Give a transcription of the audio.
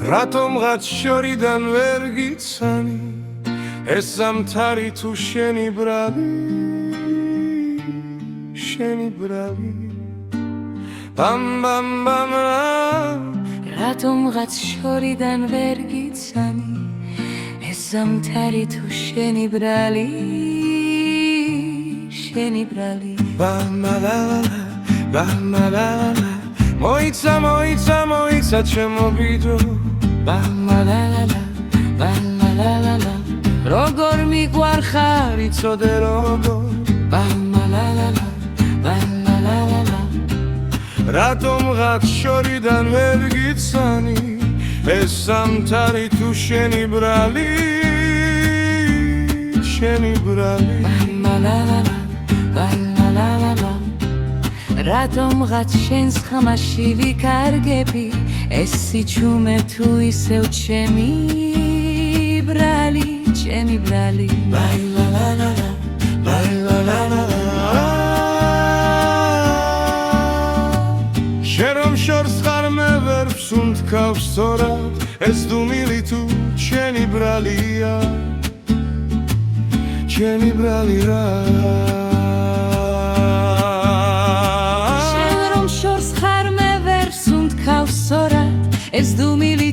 რატომღაც შორიდან ვერ გიცანი ეს ზამთარი თუ შენი ბრალი შენი ბრალი ბამ ბამ ბამ რატომღაც შორიდან ვერ გიცანი ეს ზამთარი თუ შენი ბრალი შენი ბრალი ბამალალა ბამალალა მოიცა მოიცა მოიცა ჩემო ბიძო ბამალალა ბამალალა როგორ მიგვარხარ იცოდე როგორ ბამალალა ბამალალა რატომღაც შორიდან ვერ გიცანი ეს ზამთარი თუ შენი ბრალი შენი ბრალი ბამალალა ბამალალა რატომღაც შენს ხმაში ვიკარგები ეს სიჩუმე თუ ისევ ჩემი ბრალი ჩემი ბრალი ბაილალალა ბაილალალა შერომ შორს ხარ მე ვერ ვსუნთქავ სწორად ეს დუმილი თუ შენი ბრალია შენი ბრალი რა შერომ შორს ხარ მე ვერ ვსუნთქავ სწორად ეს დუმილი